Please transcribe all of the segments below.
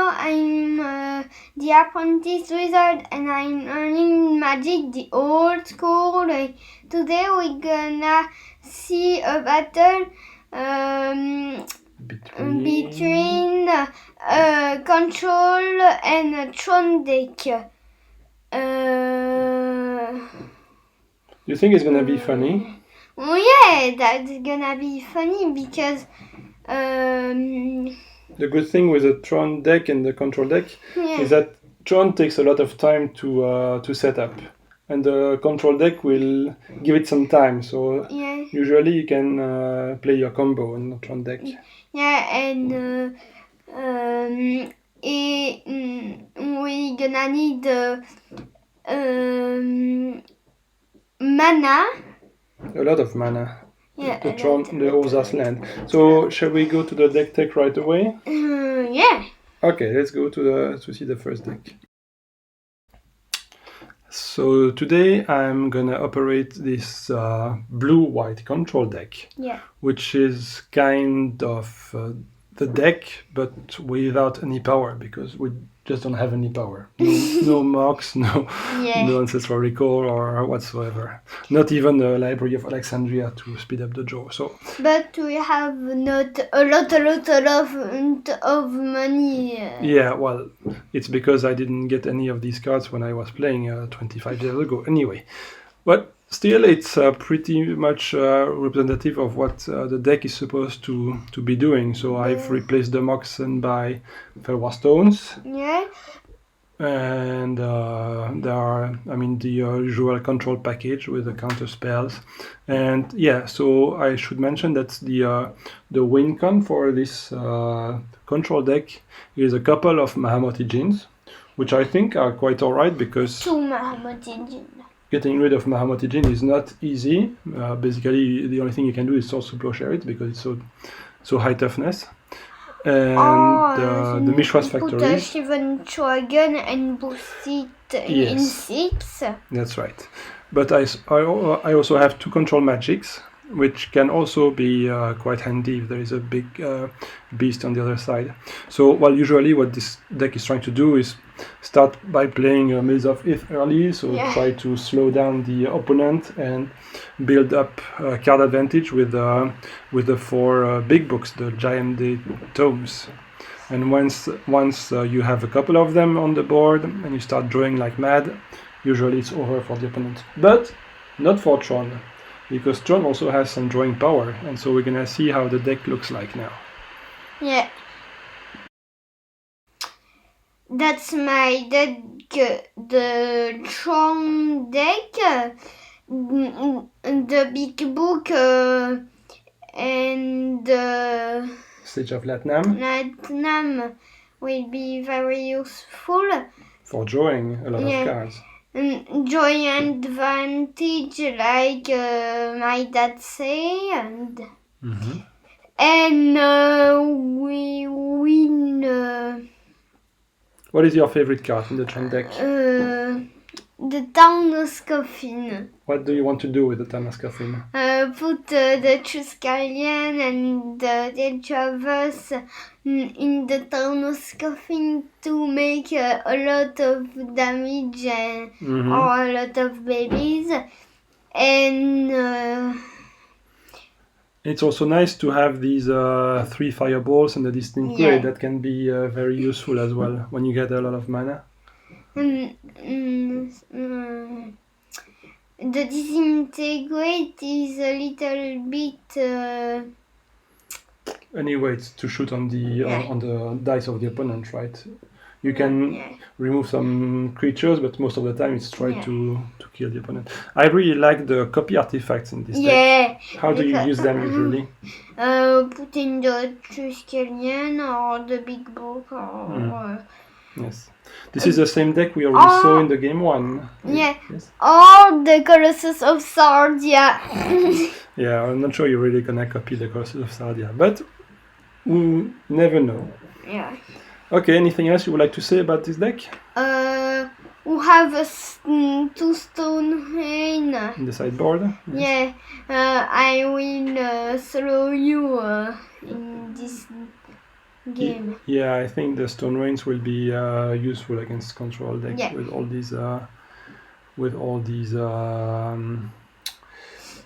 now I'm the apprentice wizard and I'm learning magic the old school way. Today we're gonna see a battle between control and a Tron deck. You think it's gonna be funny? Oh yeah, that's gonna be funny because the good thing with the Tron deck and the control deck is that Tron takes a lot of time to set up, and the control deck will give it some time. So usually you can play your combo on the Tron deck. Yeah, and we're gonna need mana. A lot of mana. Yeah, the Oza's land. So shall we go to the deck tech right away? Yeah. Okay, let's go to see the first deck. So today I'm gonna operate this blue-white control deck, which is kind of the deck, but without any power, because we just don't have any power. No Mox, no Ancestral Recall or whatsoever. Not even the Library of Alexandria to speed up the draw. So, but we have not a lot of money. Yeah, well, it's because I didn't get any of these cards when I was playing 25 years ago. Anyway, but still, it's pretty much representative of what the deck is supposed to be doing. So I've replaced the Moxen by Felwar Stones. Yeah. And there are, the usual control package with the counter spells. And yeah, so I should mention that the win con for this control deck is a couple of Mahamoti Djinns, which I think are quite alright because 2 Mahamoti Djinn. Getting rid of Mahamoti Djinn is not easy. Basically, the only thing you can do is source blow-share it because it's so high toughness. And the Mishra's Factory. Put a Shivan Dragon and boost it in 6. That's right. But I also have 2 control magics, which can also be quite handy if there is a big beast on the other side. So, usually what this deck is trying to do is start by playing Maze of Ith early, so try to slow down the opponent and build up card advantage with the 4 big books, the Giant Day Tomes. And once you have a couple of them on the board and you start drawing like mad, usually it's over for the opponent. But not for Tron, because Tron also has some drawing power, and so we're gonna see how the deck looks like now. Yeah. That's my deck, the Tron deck, the big book, and the Sage of Latnam will be very useful. For drawing a lot of cards. Joy and advantage, like my dad said, and we win. What is your favorite card in the Tron deck? The Taurus Coffin. What do you want to do with the Taurus Coffin? Put the Tuscallion and the Deltravers in the Taurus Coffin to make a lot of damage or a lot of babies. And it's also nice to have these 3 fireballs and the Distinct Blade that can be very useful as well when you get a lot of mana. The Disintegrate is a little bit. Anyway, it's to shoot on the dice of the opponent, right? You can remove some creatures, but most of the time it's try to kill the opponent. I really like the copy artifacts in this deck. How do you use them usually? Putting the Tuscallion or the big book or. Yes. This is the same deck we already saw in the game 1. Yeah. Yes. Or the Colossus of Sardia. Yeah, I'm not sure you're really gonna copy the Colossus of Sardia, but we never know. Yeah. Okay, anything else you would like to say about this deck? We have a 2 stone rain. In the sideboard? Yes. Yeah. I will throw you in this game. Yeah, I think the Stone Rains will be useful against control deck Yeah. with all these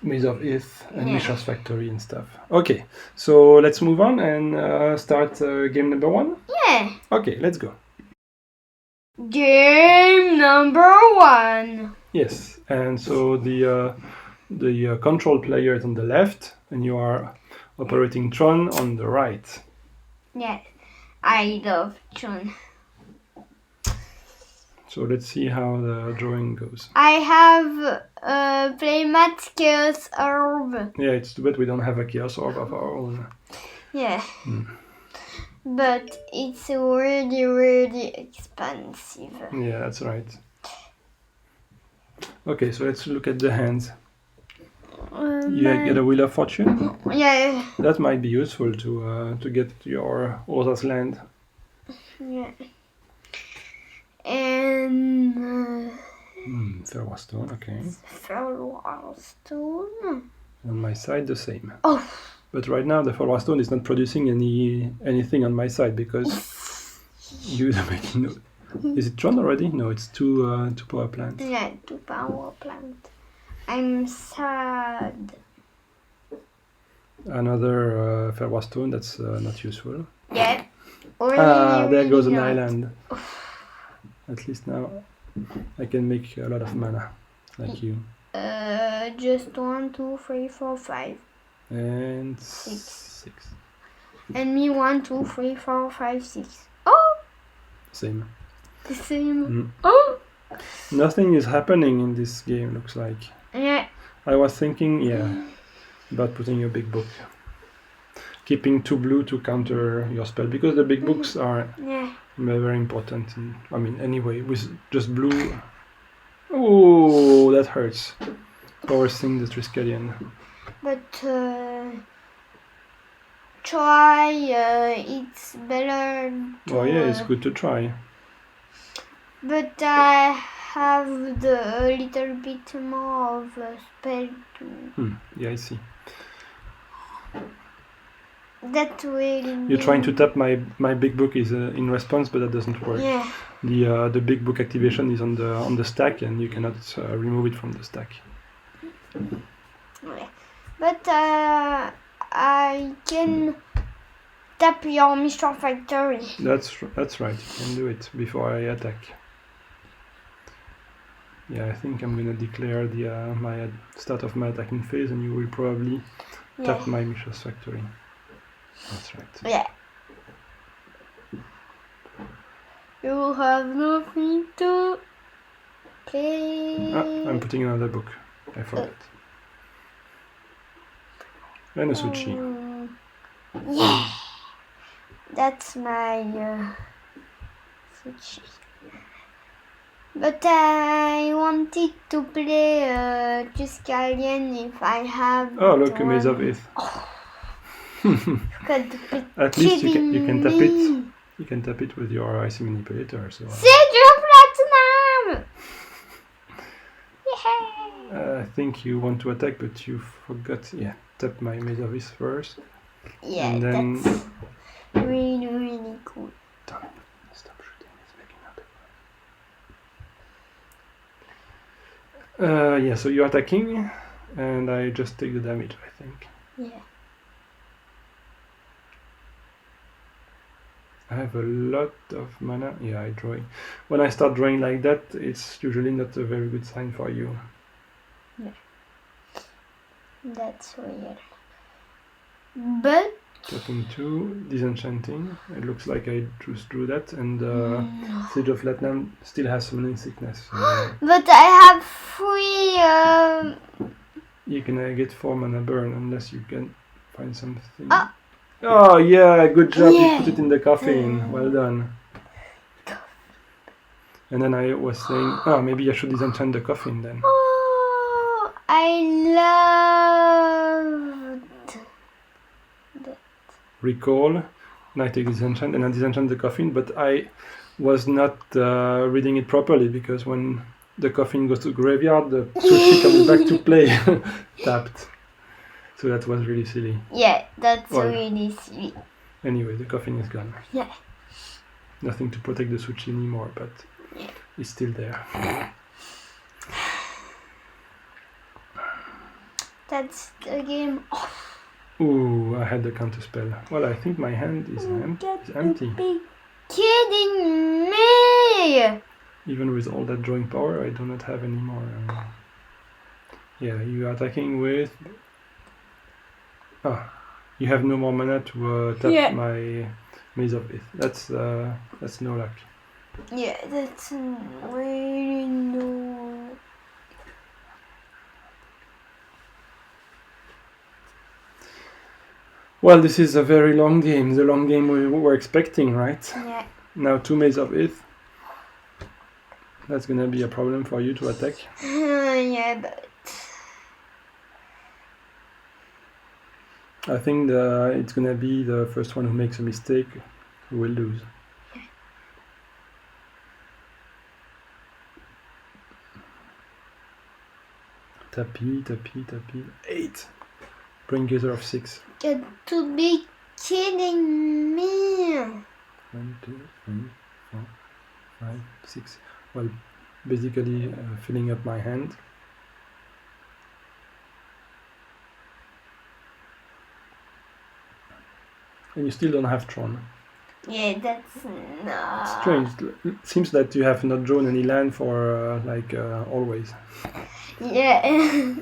Maze of Ith and Yeah. Mishra's Factory and stuff. Okay, so let's move on and start game number 1. Yeah. Okay, let's go. Game number 1. Yes, and so the control player is on the left, and you are operating Tron on the right. Yeah. I love Tron. So let's see how the drawing goes. I have playmat Chaos Orb. Yeah, it's too bad we don't have a Chaos Orb of our own. Yeah. But it's really, really expensive. Yeah, that's right. Okay, so let's look at the hands. You get a Wheel of Fortune. Yeah. That might be useful to get your Urza's land. Yeah. And Ferroa Stone, okay. Ferroa Stone. On my side, the same. Oh. But right now, the Ferroa Stone is not producing anything on my side because you are making. Is it Tron already? No, it's two power plants. Yeah, 2 power plants. I'm sad. Another Ferroa Stone that's not useful. Yeah. There goes an not. island. At least now I can make a lot of mana, like you. Just 1, 2, 3, 4, 5. And 6. 6. And me 1, 2, 3, 4, 5, 6. Oh! Same. The same. Mm. Oh! Nothing is happening in this game, looks like. Yeah. I was thinking, about putting a big book. Keeping 2 blue to counter your spell, because the big books are very important. Anyway, with just blue. Oh, that hurts. Power Thing the Triskelion. But try, it's better to, Oh yeah, it's good to try. But I have a little bit more of a spell too. Yeah, I see. That will. You're trying to tap my big book is in response, but that doesn't work. Yeah. The big book activation is on the stack, and you cannot remove it from the stack. Yeah. But I can tap your Mishra Factory. That's right. You can do it before I attack. Yeah, I think I'm gonna declare the my start of my attacking phase, and you will probably tap my Mishra's Factory. That's right. Yeah. You have nothing to play. I'm putting another book. I forgot. And a sushi. Yeah. That's my sushi. But I wanted to play Triskelion if I have. Oh, look, a Maze of Ith. At least you can tap it. You can tap it with your Icy Manipulator. So. Sigil Platinum! Yeah. I think you want to attack, but you forgot. Yeah, tap my Maze of Ith first. Yeah, and then that's really, really cool. Stop shooting. It's making nothing. Yeah, so you're attacking, and I just take the damage, I think. Yeah. I have a lot of mana. Yeah, I draw. When I start drawing like that, it's usually not a very good sign for you. Yeah. That's weird. But Tapping 2, disenchanting. It looks like I just drew that, and Siege of Latnam still has summoning sickness. but I have 3. You can get 4 mana burn unless you can find something. Oh yeah, good job! Yeah. You put it in the coffin. Well done. And then I was saying, maybe I should disenchant the coffin then. Oh, I loved that. Recall, and I take disenchant, and I disenchant the coffin, but I was not reading it properly because when the coffin goes to the graveyard, the sushi comes back to play tapped. So that was really silly. Yeah, that's really sweet. Anyway, the coffin is gone. Yeah. Nothing to protect the sushi anymore, but Yeah. it's still there. That's the game. Ooh, I had the counter spell. Well, I think my hand is empty. Be kidding me! Even with all that drawing power, I do not have any more. Yeah, you are attacking with... you have no more mana to tap my Maze of Ith. That's no luck. Yeah, that's really no. Well, this is a very long game. The long game we were expecting, right? Yeah. Now 2 Maze of Ith. That's gonna be a problem for you to attack. Yeah, but I think it's gonna be the first one who makes a mistake who will lose. Tapi. 8. Bring user of 6. got to be kidding me! 1, 2, 3, 4, 5, 6. Well, basically filling up my hand. And you still don't have Tron. Yeah, that's not Strange. It seems that you have not drawn any land for always. Yeah.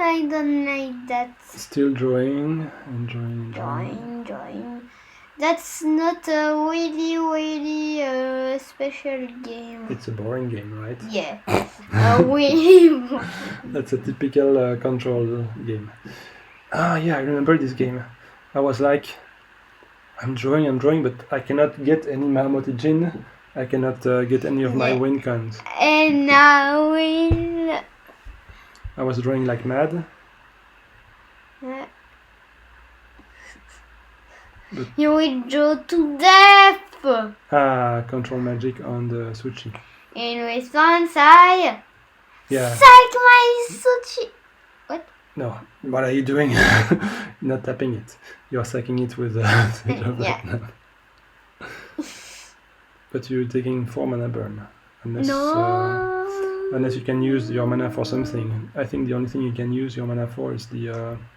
I don't like that. Still drawing and drawing. Drawing. That's not a really special game. It's a boring game, right? Yeah. Really. That's a typical control game. Yeah, I remember this game. I was like, I'm drawing, but I cannot get any Marmotijin. I cannot get any of my win cons. And I will. I was drawing like mad. You will draw to death. Control magic on the sushi. In response, I Yeah. suck my sushi. No, what are you doing? Not tapping it. You're sucking it with Yeah. But you're taking 4 mana burn. Unless you can use your mana for something. I think the only thing you can use your mana for is the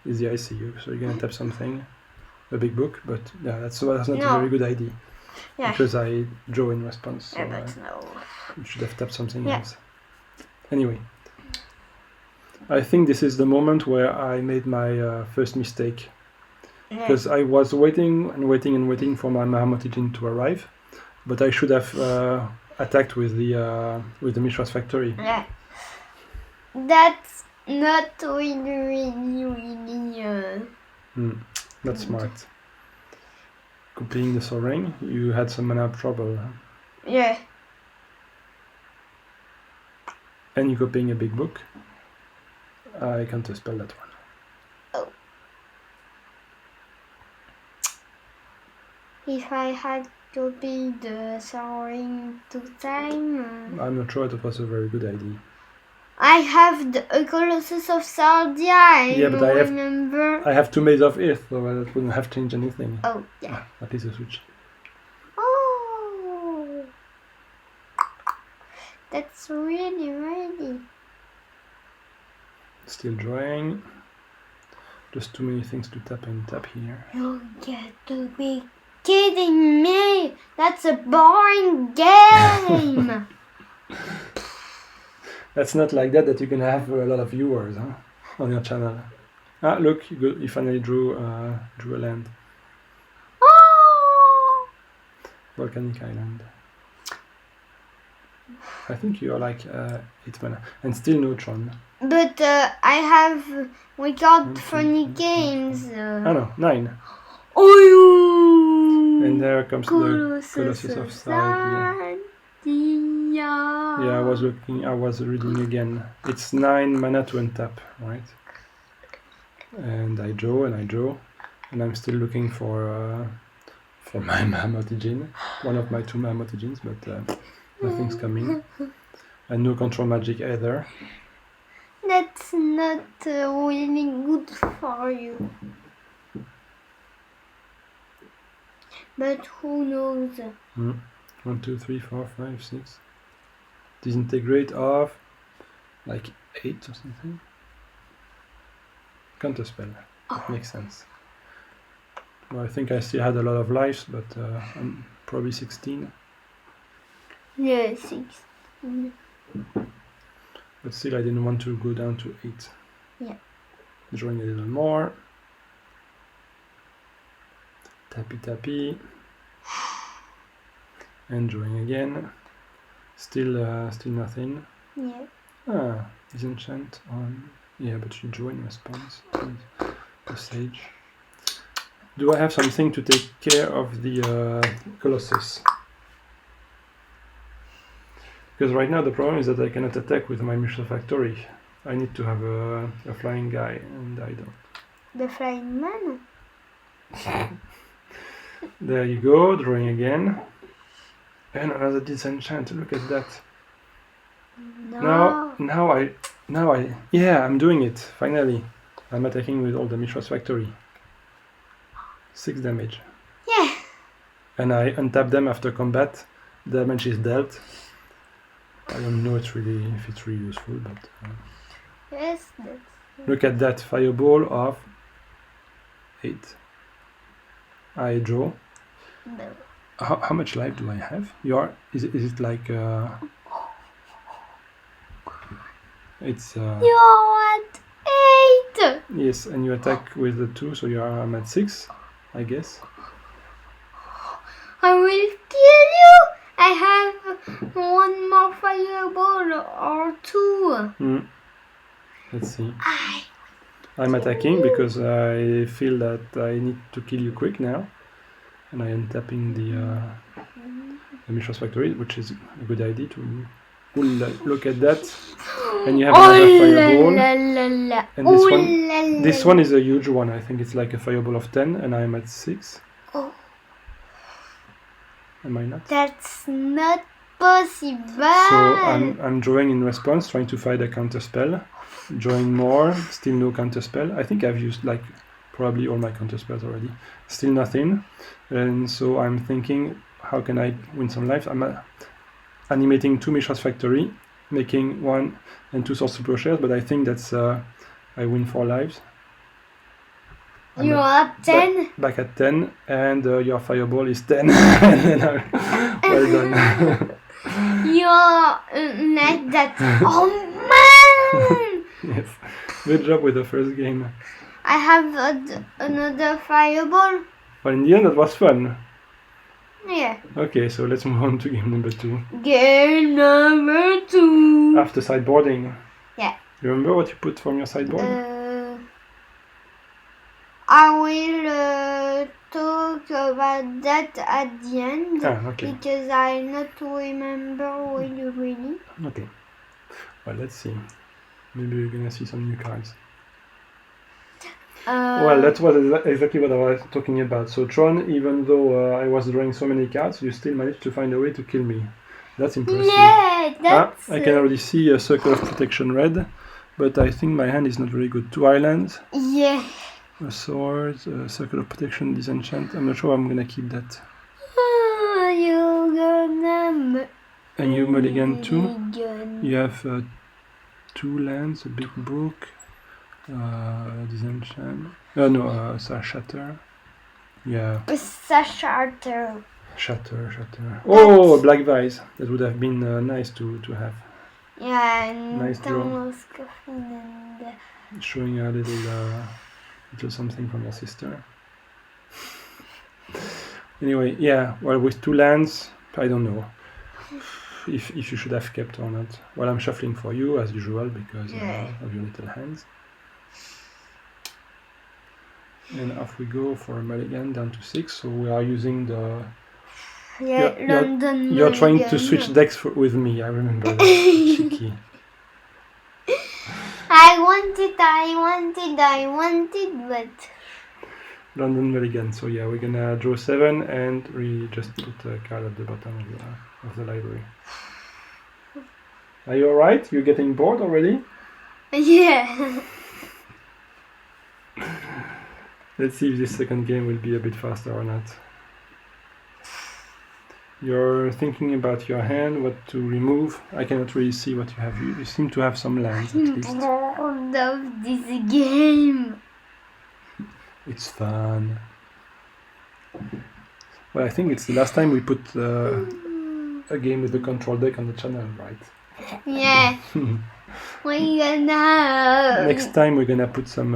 ICU. So you're gonna tap something, a big book, but yeah, that's not a very good idea. Yeah. Because I draw in response. So But no. you should have tapped something else. Anyway. I think this is the moment where I made my first mistake. Because I was waiting for my Marmotijin to arrive, but I should have attacked with the Mishra's factory. Yeah. That's not really. Not smart. Copying the Soul Ring, you had some mana trouble. Yeah. And you copying a big book. I can't spell that one. Oh. If I had copied the Soul Ring 2 times. I'm not sure it was a very good idea. I have a Colossus of Sardia. Yeah, but remember. I have 2 Maze of Ith, so that wouldn't have changed anything. Oh, yeah. At least a switch. Oh. That's really. Still drawing. Just too many things to tap and tap here. You get to be kidding me! That's a boring game! That's not like that you can have a lot of viewers on your channel. Look, you finally drew a land. Oh! Volcanic Island. I think you're like 8 mana. And still no Tron. But I have record funny games. No, 9. Oh! And there comes the Colossus of Sardia. Yeah, I was reading again. It's 9 mana to untap, right? And I draw, and I'm still looking for my Marmotijin, one of my 2 Marmotijins, but nothing's coming. And no control magic either. That's not really good for you. But who knows? 1, 2, 3, 4, 5, 6. Disintegrate of like 8 or something. Counterspell. That makes sense. Well, I think I still had a lot of lives, but I'm probably 16. Yeah, 16. But still, I didn't want to go down to 8. Yeah. Drawing a little more. Tappy tappy. And drawing again. Still nothing. Yeah. Ah, disenchant on. Yeah, but you draw in response. The sage. Do I have something to take care of the Colossus? Because right now the problem is that I cannot attack with my Mishra Factory. I need to have a flying guy, and I don't. The flying man? There you go, drawing again. And another disenchant, look at that. No. Now I, yeah, I'm doing it, finally. I'm attacking with all the Mishra's Factory. 6 damage. Yeah. And I untap them after combat. Damage is dealt. I don't know if it's really useful, but... Yes, that's... Look at that, fireball of 8. I draw. No. How much life do I have? Is it like it's You're at 8! yes, and you attack with the 2, so I'm at 6, I guess. I will kill you! I have 1 more fireball or 2. Let's see. I'm attacking because I feel that I need to kill you quick now. And I am tapping the Mishra's Factory, which is a good idea to... look at that. And you have another fireball. And this one is a huge one. I think it's like a fireball of 10, and I'm at 6. Oh. Am I not? That's not possible. So I'm drawing in response, trying to find a counter spell. Drawing more, still no counter spell. I think I've used like probably all my counter spells already. Still nothing. And so I'm thinking, how can I win some life? I'm animating 2 Mishra's Factory, making 1 and 2 Sorcerer Shares, but I think that's I win 4 lives. You're at 10? Back at 10, and your fireball is 10. Well done. You're like that. Oh man! Yes. Good job with the first game. I have another fireball. Well, in the end, that was fun. Yeah. Okay, so let's move on to game number 2. Game number 2. After sideboarding. Yeah. You remember what you put from your sideboard? I will talk about that at the end. Okay. Because I not remember really. Okay. Well, let's see. Maybe we're gonna see some new cards. Well, that was exactly what I was talking about. So Tron, even though I was drawing so many cards, you still managed to find a way to kill me. That's impressive. Yeah, that's... I can already see a Circle of Protection red, but I think my hand is not very good. 2 islands. Yeah. A sword, a Circle of Protection, disenchant. I'm not sure I'm gonna keep that. You're gonna... And you mulligan too. You have 2 lands, a big book. Disenchant. Shatter. Yeah. Shatter. Shatter. Oh, Black Vise. That would have been nice to have. Yeah, and nice draw. And showing a little something from your sister. Anyway, yeah. Well, with 2 lands, I don't know if you should have kept or not. Well, I'm shuffling for you as usual because of your little hands. And off we go for a mulligan down to 6. So we are using the... London You're trying to switch decks with me, I remember that. Cheeky. I wanted, but... London mulligan. So yeah, we're gonna draw 7 and we just put a card at the bottom of the library. Are you alright? You're getting bored already? Yeah. Let's see if this second game will be a bit faster or not. You're thinking about your hand, what to remove. I cannot really see what you have. You seem to have some lands at least. I love this game. It's fun. Well, I think it's the last time we put a game with the control deck on the channel, right? Yeah. We're gonna Next time we're gonna put some.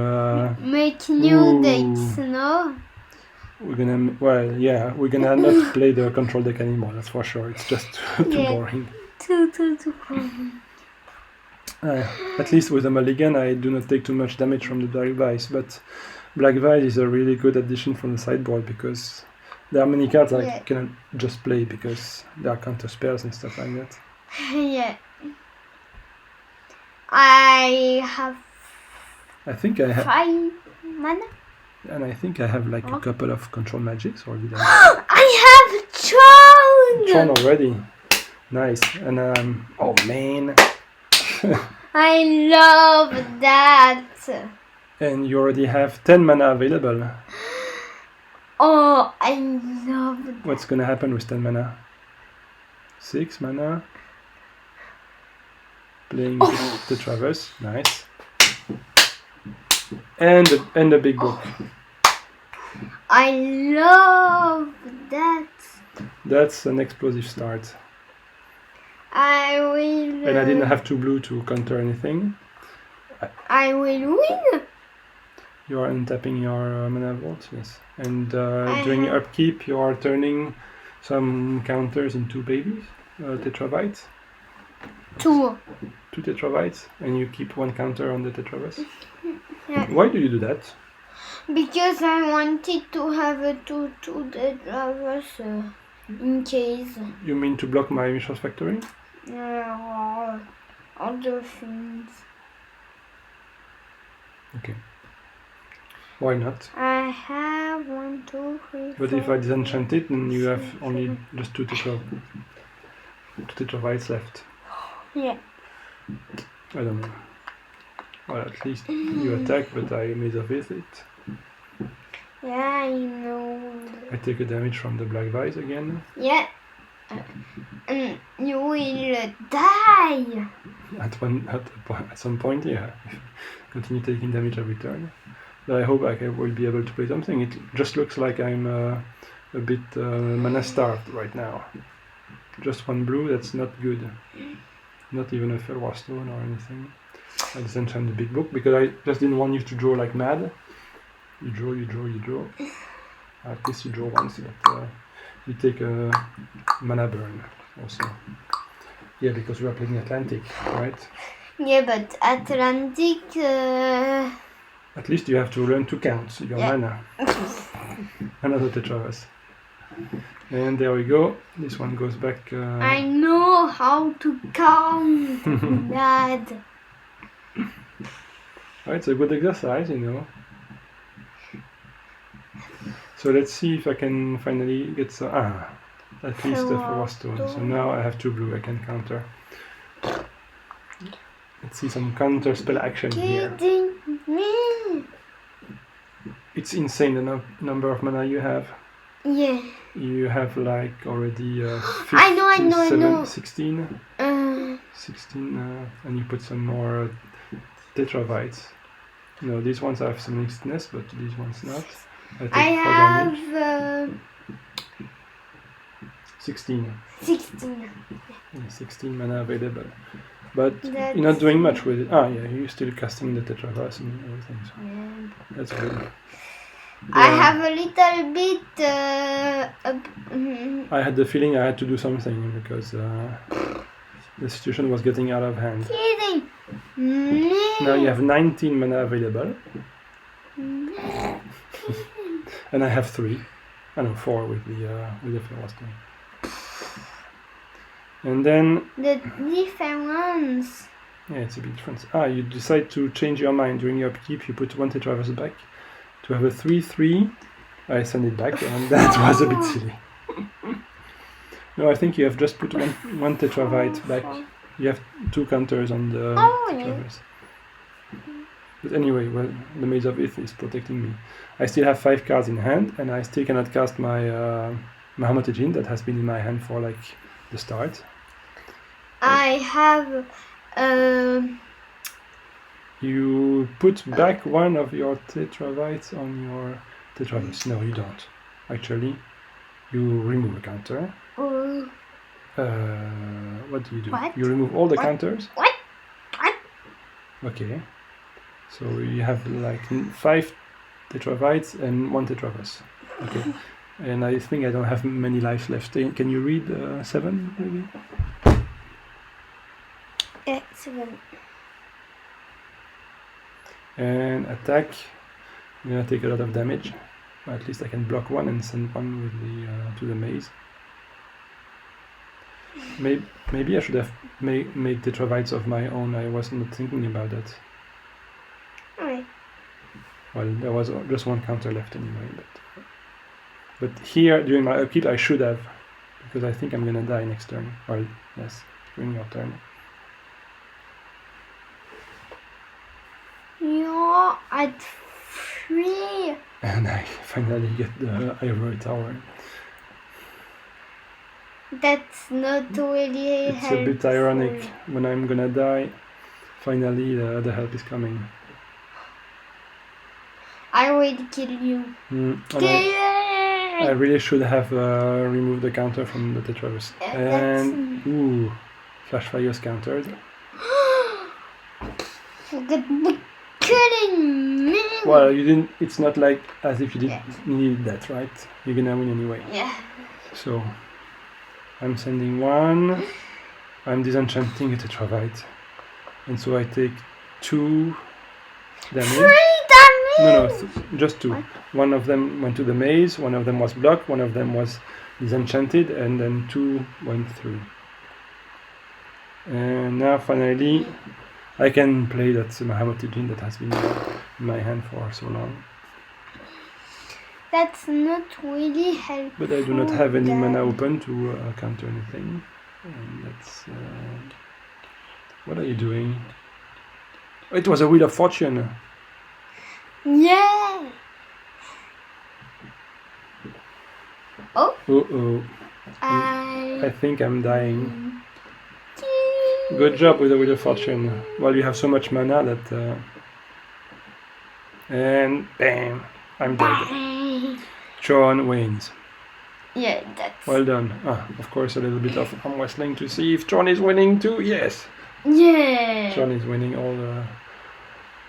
make new Ooh. decks, no? We're gonna we're gonna not play the control deck anymore. That's for sure. It's just too Yeah. boring. Too. At least with the mulligan, I do not take too much damage from the Black Vice, but Black Vice is a really good addition from the sideboard because there are many cards I cannot just play because there are counter spells and stuff like that. Yeah. I think I have, 5 mana. and I think I have like a couple of control magics, or did I? I have Tron! Tron already. Nice. And oh man. I love that. And you already have 10 mana available. Oh, I love that. What's gonna happen with 10 mana? 6 mana. Playing the Traverse, nice. And the big book. I love that. That's an explosive start. I will. And I didn't have 2 blue to counter anything. I will win. You are untapping your mana vault, yes. And during upkeep, you are turning some counters into babies, tetravites. 2. 2 tetravites, and you keep 1 counter on the tetraverse. Yeah. Why do you do that? Because I wanted to have a 2 drivers in case. You mean to block my Mishra's Factory? Or other things. Okay. Why not? I have 1, 2, 3. But 4, if I disenchant it, then you have only just 2 tetravites left. Yeah. I don't know. Well, at least you attack, but I made off with it. Yeah, I know. I take a damage from the Black Vice again. Yeah. And you will die. At some point, yeah. Continue taking damage every turn. But I hope I will be able to play something. It just looks like I'm a bit mana starved right now. Just 1 blue, that's not good. Not even a Ferroa Stone or anything. I disenchant the big book because I just didn't want you to draw like mad. You draw. At least you draw once, but you take a mana burn also. Yeah, because we are playing Atlantic, right? Yeah, but Atlantic. At least you have to learn to count your mana. Another Tetraverse. And there we go. This one goes back. I know how to count, Dad. Oh, it's a good exercise, you know. So let's see if I can finally get some. At least a Ferroa Stone. So now I have 2 blue. I can counter. Let's see some counter spell action here. Kidding me? It's insane the number of mana you have. Yeah. You have like already 15, I know. 16. 16, and you put some more tetravites. No, these ones have some instness, but these ones not. I have 16. 16. Yeah, 16 mana available. But That's you're not doing much with it. Ah, yeah, you're still casting the tetraverse and everything. So that's good. I have a little bit. I had the feeling I had to do something because the situation was getting out of hand. Kidding. Now you have 19 mana available. And I have 3. I know 4 with the Ferroa Stone. And then The difference. yeah, it's a big difference. You decide to change your mind during your upkeep. You put 1 tetraverse back to have a 3/3. I send it back, and that was a bit silly. No, I think you have just put one tetravite back. You have 2 counters on the tetraverse. But anyway, well, the Maze of Ith is protecting me. I still have 5 cards in hand, and I still cannot cast my Mahamoti Jin that has been in my hand for like the start. I have You put back one of your tetravites on your tetravis. No, you don't. Actually, you remove a counter. What do you do? What? You remove all the counters? What? What? Okay. So you have like 5 tetravites and 1 tetravas. Okay. And I think I don't have many lives left. Can you read 7 maybe? Excellent. And attack. I'm gonna take a lot of damage. At least I can block one and send one with the to the maze. Maybe I should have made tetravites of my own. I was not thinking about that. Alright. Well, there was just 1 counter left anyway. But here during my upkeep I should have, because I think I'm gonna die next turn. Well, yes, during your turn. You're at 3. And I finally get the ivory tower. That's not really It's a bit ironic. When I'm gonna die, finally the help is coming. I will kill you. And Kill! I really should have removed the counter from the Tetravus. And ooh, Flash Fire's countered. You're killing me. Well, you didn't. It's not like as if you didn't need that, right? You're gonna win anyway. Yeah. So I'm sending 1. I'm disenchanting a Tetravite, and so I take 2 damage. 3 damage. No, just 2. What? One of them went to the maze, one of them was blocked, one of them was disenchanted, and then 2 went through. And now finally I can play that Mahamoti Jin that has been in my hand for so long. That's not really helpful. But I do not have any mana open to counter anything. And that's... what are you doing? It was a Wheel of Fortune. Yeah. Oh. Uh-oh. I think I'm dying. Good job with the Wheel of Fortune. Well, you have so much mana that... and bam! I'm dead. Tron wins. Yeah, that's... Well done. Of course, a little bit of arm wrestling to see if Tron is winning too. Yes! Yeah. Tron is winning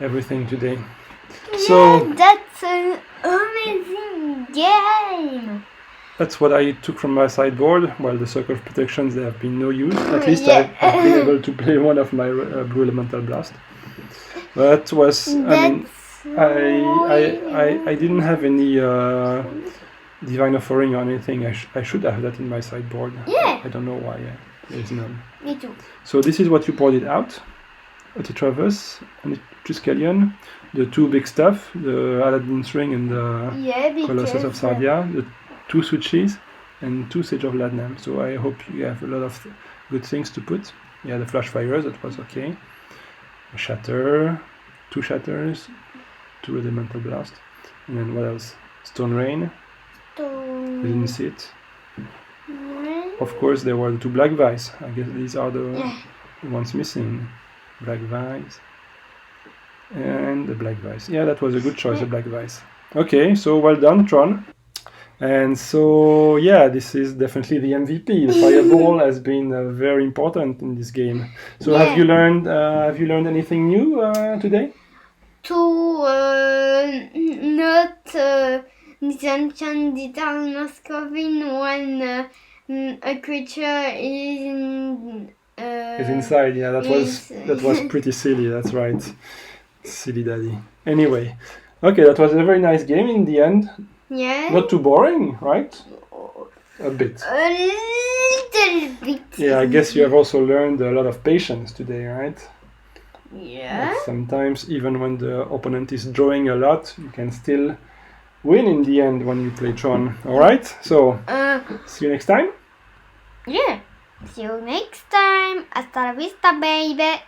everything today. Yeah, So that's an amazing game. that's what I took from my sideboard. Well, the Circle of Protections, they have been no use. At least Yeah. I've been able to play one of my Blue Elemental Blast. That was... I didn't have any Divine Offering or anything. I should have that in my sideboard. Yeah. I don't know why there's none. Me too. So this is what you poured it out. A Tetravus, a Triskelion, the 2 big stuff, the Aladdin's Ring and the Yeah, because... Colossus of Sardia, the 2 switches, and 2 Sage of Ladnam. So I hope you have a lot of good things to put. Yeah, the Flash Fires, that was okay. A Shatter, 2 Shatters, 2 Elemental Blast, and then what else? Stone Rain. We didn't see it. Of course, there were the 2 Black Vice. I guess these are the ones missing. Black Vice and the Black Vice. Yeah, that was a good choice, the Black Vice. Okay, so well done, Tron. And so, yeah, this is definitely the MVP. The Fireball has been very important in this game. So, have you learned anything new today? To not disenchant the Darkness Coven when a creature is inside. Yeah, that was pretty silly. That's right, silly daddy. Anyway, okay, that was a very nice game in the end. Yeah. Not too boring, right? A bit. A little bit. Yeah, I guess you have also learned a lot of patience today, right? Yeah. Like sometimes, even when the opponent is drawing a lot, you can still win in the end when you play Tron. Alright? So, see you next time? Yeah. See you next time. Hasta la vista, baby.